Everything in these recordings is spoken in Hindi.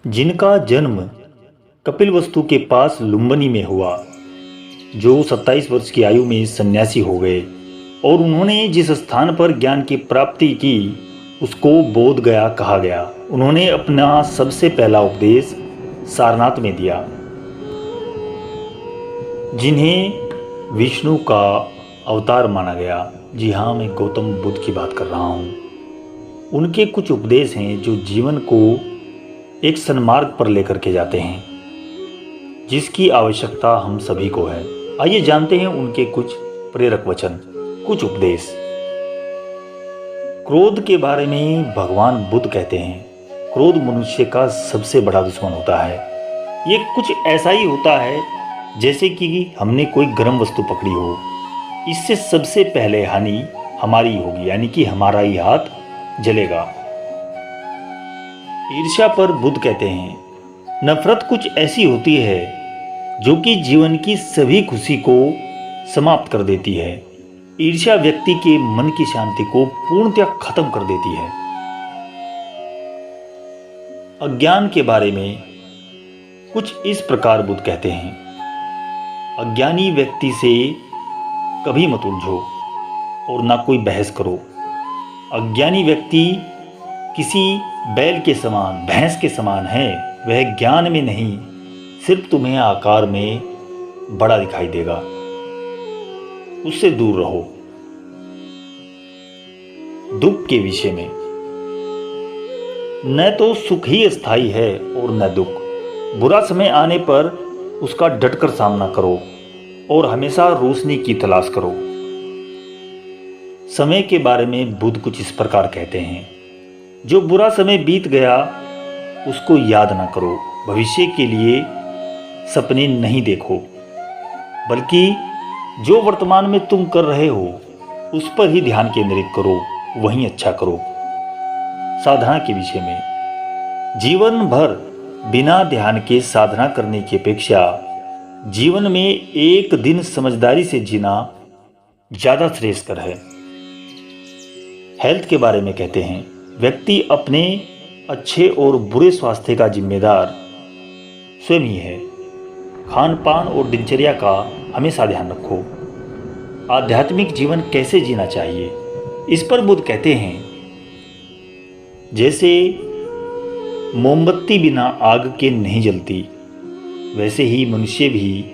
जिनका जन्म कपिलवस्तु के पास लुम्बिनी में हुआ, जो 27 वर्ष की आयु में सन्यासी हो गए और उन्होंने जिस स्थान पर ज्ञान की प्राप्ति की उसको बोध गया कहा गया। उन्होंने अपना सबसे पहला उपदेश सारनाथ में दिया। जिन्हें विष्णु का अवतार माना गया, जी हाँ, मैं गौतम बुद्ध की बात कर रहा हूँ। उनके कुछ उपदेश हैं जो जीवन को एक सन्मार्ग पर लेकर के जाते हैं, जिसकी आवश्यकता हम सभी को है। आइए जानते हैं उनके कुछ प्रेरक वचन, कुछ उपदेश। क्रोध के बारे में भगवान बुद्ध कहते हैं, क्रोध मनुष्य का सबसे बड़ा दुश्मन होता है। ये कुछ ऐसा ही होता है जैसे कि हमने कोई गर्म वस्तु पकड़ी हो। इससे सबसे पहले हानि हमारी होगी, यानी कि हमारा ही हाथ जलेगा। ईर्ष्या पर बुद्ध कहते हैं, नफरत कुछ ऐसी होती है जो कि जीवन की सभी खुशी को समाप्त कर देती है। ईर्ष्या व्यक्ति के मन की शांति को पूर्णतः खत्म कर देती है। अज्ञान के बारे में कुछ इस प्रकार बुद्ध कहते हैं, अज्ञानी व्यक्ति से कभी मत उलझो और ना कोई बहस करो। अज्ञानी व्यक्ति किसी बैल के समान, भैंस के समान है। वह ज्ञान में नहीं, सिर्फ तुम्हें आकार में बड़ा दिखाई देगा। उससे दूर रहो। दुख के विषय में, न तो सुख ही स्थायी है और न दुख। बुरा समय आने पर उसका डटकर सामना करो और हमेशा रोशनी की तलाश करो। समय के बारे में बुद्ध कुछ इस प्रकार कहते हैं, जो बुरा समय बीत गया उसको याद ना करो। भविष्य के लिए सपने नहीं देखो, बल्कि जो वर्तमान में तुम कर रहे हो उस पर ही ध्यान केंद्रित करो, वहीं अच्छा करो। साधना के विषय में, जीवन भर बिना ध्यान के साधना करने की अपेक्षा जीवन में एक दिन समझदारी से जीना ज्यादा श्रेयस्कर है। हेल्थ के बारे में कहते हैं, व्यक्ति अपने अच्छे और बुरे स्वास्थ्य का जिम्मेदार स्वयं ही है। खान पान और दिनचर्या का हमेशा ध्यान रखो। आध्यात्मिक जीवन कैसे जीना चाहिए, इस पर बुद्ध कहते हैं, जैसे मोमबत्ती बिना आग के नहीं जलती, वैसे ही मनुष्य भी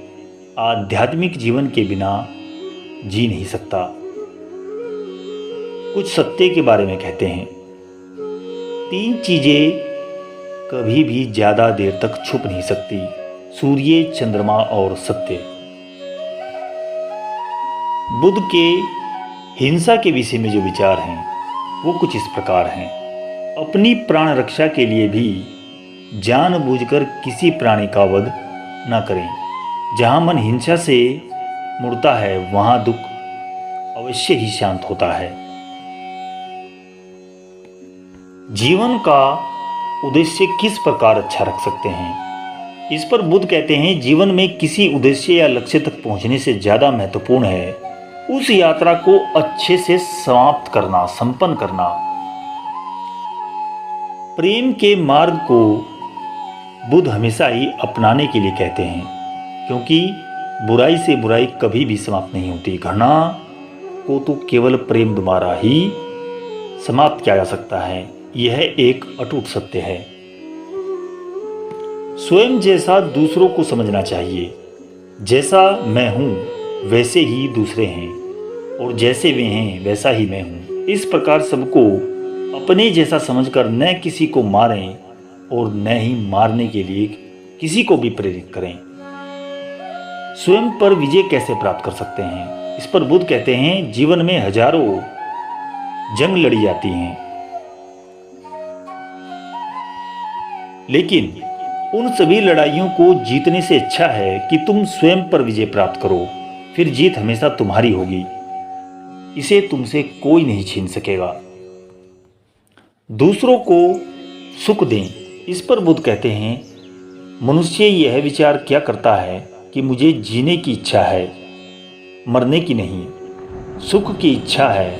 आध्यात्मिक जीवन के बिना जी नहीं सकता। कुछ सत्य के बारे में कहते हैं, 3 चीजें कभी भी ज्यादा देर तक छुप नहीं सकती, सूर्य, चंद्रमा और सत्य। बुद्ध के हिंसा के विषय में जो विचार हैं वो कुछ इस प्रकार हैं, अपनी प्राण रक्षा के लिए भी जानबूझकर किसी प्राणी का वध न करें। जहां मन हिंसा से मुड़ता है वहां दुख अवश्य ही शांत होता है। जीवन का उद्देश्य किस प्रकार अच्छा रख सकते हैं, इस पर बुद्ध कहते हैं, जीवन में किसी उद्देश्य या लक्ष्य तक पहुंचने से ज्यादा महत्वपूर्ण है उस यात्रा को अच्छे से समाप्त करना, संपन्न करना। प्रेम के मार्ग को बुद्ध हमेशा ही अपनाने के लिए कहते हैं, क्योंकि बुराई से बुराई कभी भी समाप्त नहीं होती। घृणा को तो केवल प्रेम द्वारा ही समाप्त किया जा सकता है, यह एक अटूट सत्य है। स्वयं जैसा दूसरों को समझना चाहिए। जैसा मैं हूं वैसे ही दूसरे हैं और जैसे वे हैं वैसा ही मैं हूं। इस प्रकार सबको अपने जैसा समझकर न किसी को मारें और न ही मारने के लिए किसी को भी प्रेरित करें। स्वयं पर विजय कैसे प्राप्त कर सकते हैं, इस पर बुद्ध कहते हैं, जीवन में हजारों जंग लड़ी जाती हैं, लेकिन उन सभी लड़ाइयों को जीतने से अच्छा है कि तुम स्वयं पर विजय प्राप्त करो, फिर जीत हमेशा तुम्हारी होगी। इसे तुमसे कोई नहीं छीन सकेगा। दूसरों को सुख दें, इस पर बुद्ध कहते हैं, मनुष्य यह विचार क्या करता है कि मुझे जीने की इच्छा है, मरने की नहीं। सुख की इच्छा है,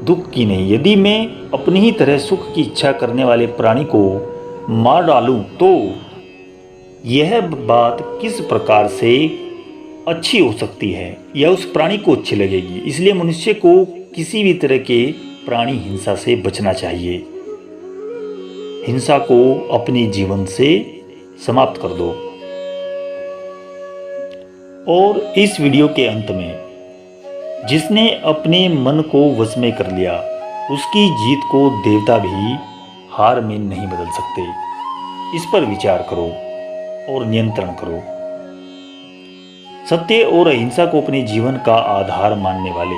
दुख की नहीं। यदि मैं अपनी ही तरह सुख की इच्छा करने वाले प्राणी को मार डालूं तो यह बात किस प्रकार से अच्छी हो सकती है या उस प्राणी को अच्छी लगेगी। इसलिए मनुष्य को किसी भी तरह के प्राणी हिंसा से बचना चाहिए। हिंसा को अपने जीवन से समाप्त कर दो। और इस वीडियो के अंत में जिसने अपने मन को वश में कर लिया उसकी जीत को देवता भी हार में नहीं बदल सकते। इस पर विचार करो और नियंत्रण करो। सत्य और अहिंसा को अपने जीवन का आधार मानने वाले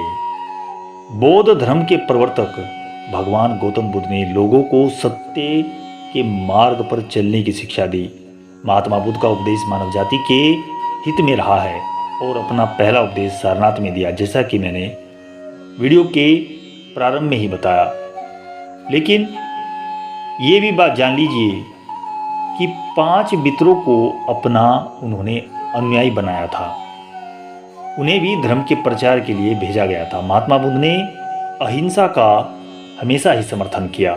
बौद्ध धर्म के प्रवर्तक भगवान गौतम बुद्ध ने लोगों को सत्य के मार्ग पर चलने की शिक्षा दी। महात्मा बुद्ध का उपदेश मानव जाति के हित में रहा है और अपना पहला उपदेश सारनाथ में दिया, जैसा कि मैंने वीडियो के प्रारंभ में ही बताया। लेकिन ये भी बात जान लीजिए कि 5 मित्रों को अपना उन्होंने अनुयायी बनाया था। उन्हें भी धर्म के प्रचार के लिए भेजा गया था। महात्मा बुद्ध ने अहिंसा का हमेशा ही समर्थन किया।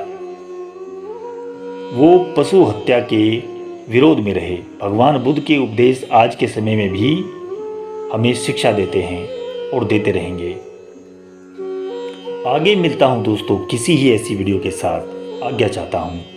वो पशु हत्या के विरोध में रहे। भगवान बुद्ध के उपदेश आज के समय में भी हमें शिक्षा देते हैं और देते रहेंगे। आगे मिलता हूं दोस्तों किसी ही ऐसी वीडियो के साथ। आज्ञा चाहता हूं।